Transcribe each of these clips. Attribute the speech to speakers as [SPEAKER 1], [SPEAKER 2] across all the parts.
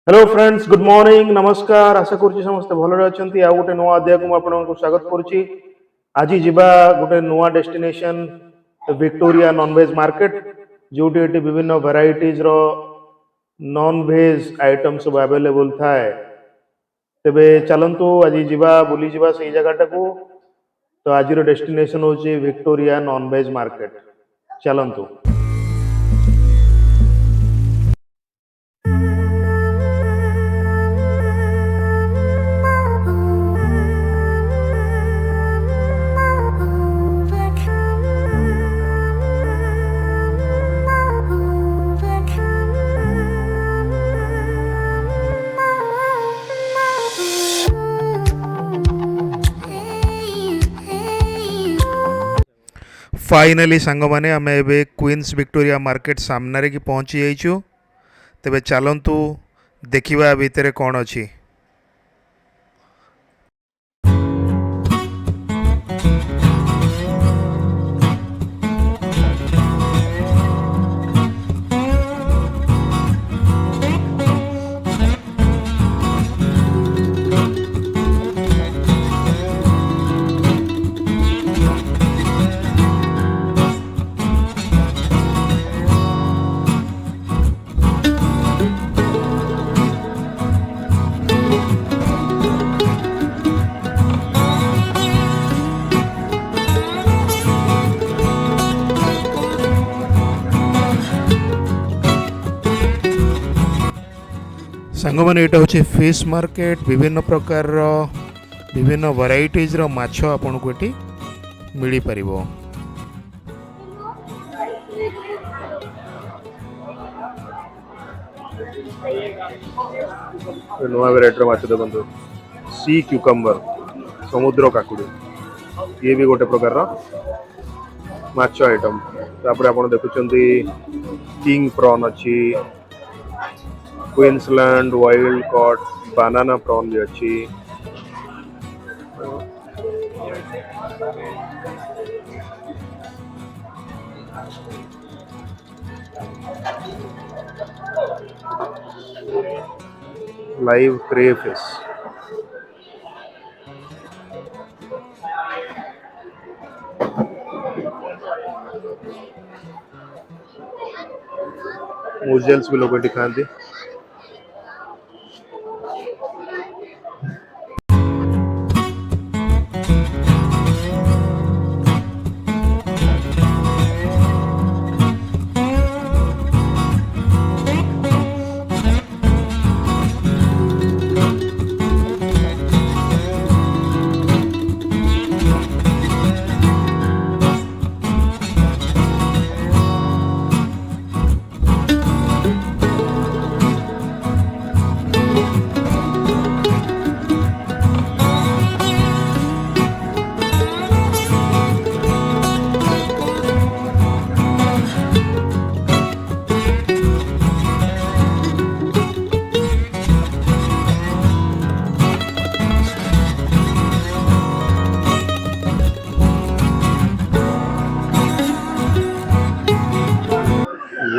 [SPEAKER 1] Hello friends, good morning, नमस्कार। आशा करुच्ची समस्ते भलरे अछंती। आ गोटे नुआ अध्याय को आपनको स्वागत करुच्ची। आज जिबा गोटे नुआ डेस्टिनेशन विक्टोरिया नॉन-वेज मार्केट, जोटी एटी विभिन्न वेराइटीज रो नॉन-वेज आइटम सब अवेलेबल थाए। तेबे चलंतु आज जिबा बुली जिबा सही जगहटा को। तो आज रो डेस्टिनेशन होची विक्टोरिया नॉन-वेज मार्केट। चलंतु। फाइनाली सांग मैंने आम ए क्वीन्स विक्टोरिया मार्केट सामने की पहुँची जाइचु। तेबे चलंतु देखिबा भितर कौन अच्छी। सांग मैंने यहाँ हूँ फिश मार्केट। विभिन्न प्रकार विभिन्न वैराइटीज रो माछ आपन को ये मिल पार। नुआ वेराइटी माछ देखो, सी क्यूकम्बर, समुद्र काकुड़ी, ये भी गोटे प्रकार माछ आइटम। तापर आप देखुंत किंग प्रॉन अच्छी, क्वींसलैंड वाइल्ड कॉट बनाना प्रॉन भी अच्छी। लाइव क्रे फिश, मुजल्स भी लोग खाती।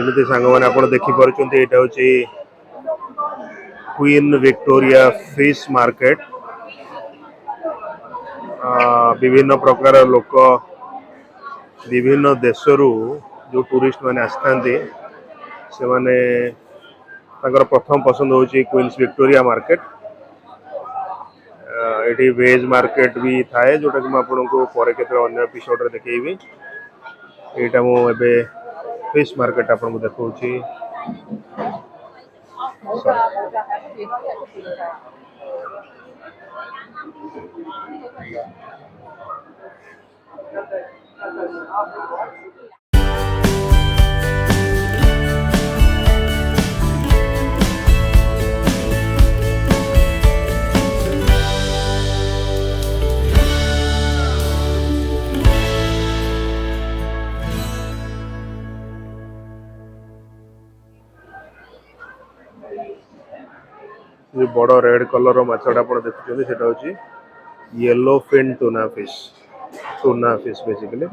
[SPEAKER 1] जमी सांग मैंने आप देखिपुर यहाँ हूँ क्वीन विक्टोरिया फिश मार्केट। विभिन्न प्रकार लोक विभिन्न देशरू जो टूरिस्ट माने आसथांती से माने तांकर प्रथम पसंद होची क्वीन्स विक्टोरिया मार्केट। एटी वेज मार्केट भी थाए, जोटा कि आपको पर केते अन्य एपिसोड रे देखैबी। एटा मो एबे फिश मार्केट आपको देखौची। ये बड़ रेड कलर माछटा आप देखुं से हूँ yellow fin tuna fish basically.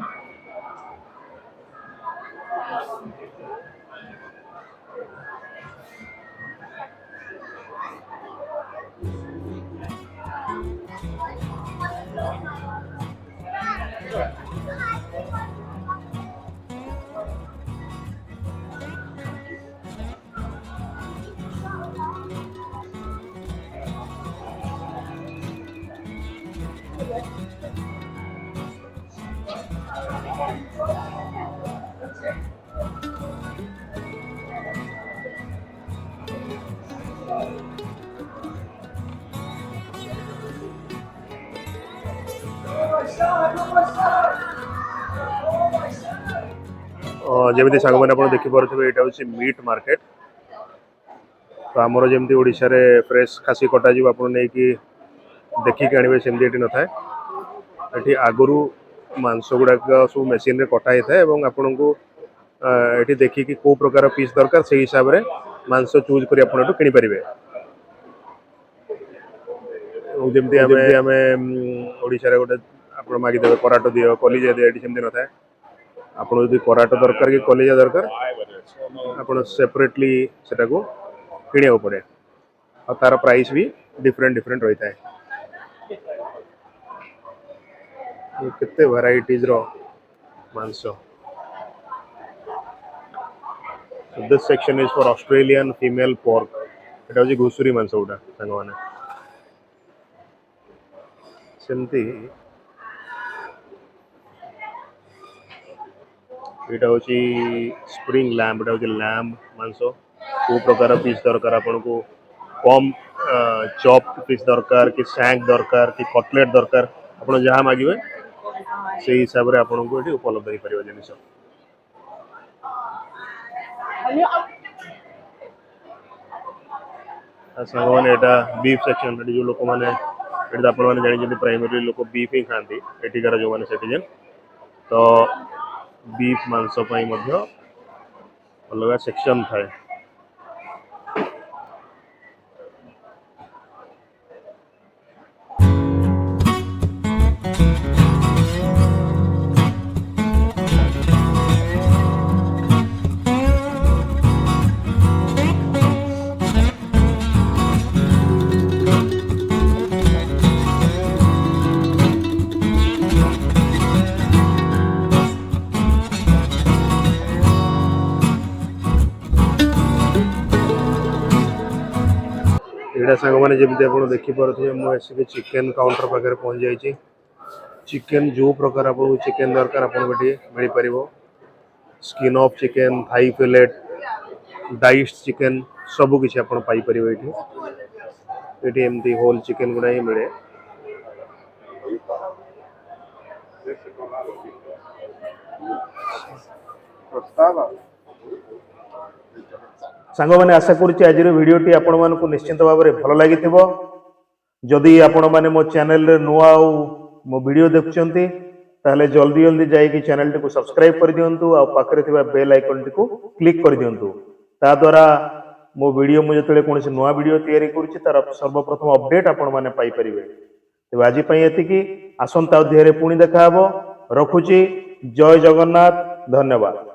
[SPEAKER 1] जमी सांग मैंने देखिपे यहाँ हूँ मीट मार्केट। तो आमर जमी ओडिशा रे फ्रेश खासी कटा जी आप देखिक आने सेमती ये न था ये आगुरी मांस गुड़ाक सब मेसीन कटा होता है आपन को ये देखिकी कौ प्रकार पीस दरकार से हिसाब से मांस चूज कर कि पारे। जमी आम ओडिशा गोटे आप मागिदे कराट दियो कलिजा दियो ये सेमती न था आपन जो कराट दरकार कि कलिजा दरकार आप सेपरेटली से किणा पड़े और तार प्राइस भी डिफरेंट डिफरेंट रही है। केते वैराइटीज रो मांस। This section is for Australian female pork. एटा होची घुसुरी मांस उडा संग माने सेमती एटा होची स्प्रिंग लैम्ब। एटा होची लैम्ब मांस को प्रकार पीस दरकार आपन को कम चॉप पीस दरकार कि सैंक दरकार कि कटलेट दरकार आपन जहां मागिबे से हिसाब रे आपन को एठी उपलब्ध हो परिबो जिनिस। संग माने एटा बीफ सेक्शन जो लोक माने एटा आपन माने जानि जति प्राइमरी लोक बीफ ही खांती एठिकार जो माने सिटीजन तो बीफ मांस पई मध्य अलग सेक्शन थाए। एटा सांग माने जमी आप देखिपे मुझे चिकेन काउंटर पाखे पहुंच जाइए। चिकेन जो प्रकार आपको चिकेन दरकार आपको मिल पार skin off chicken thigh fillet diced chicken सबकि ये एमती होल चिकेन गुड़ा ही मिले। सांग मैंने आशा करुच्ची आज भिडटी आपण मानक निश्चिंत भाव में भल लगी। जदि आपण मैंने मो चैनल नुआ मो वीडियो देखुंती ताहले जल्दी जल्दी जाइए चैनल टी सब्सक्राइब कर दिंतु आ पाखरे थिबा बेल आइकन टी क्लिक कर दिंतु ता द्वारा मो वीडियो मुझे जो कौन नुआ वीडियो तैयारी करुच्ची तार सर्वप्रथम अपडेट आपण मैंने पाई परिबे। तेज आज एतिकी आसंता अध्याय पुणी देखा रखुची। जय जगन्नाथ। धन्यवाद।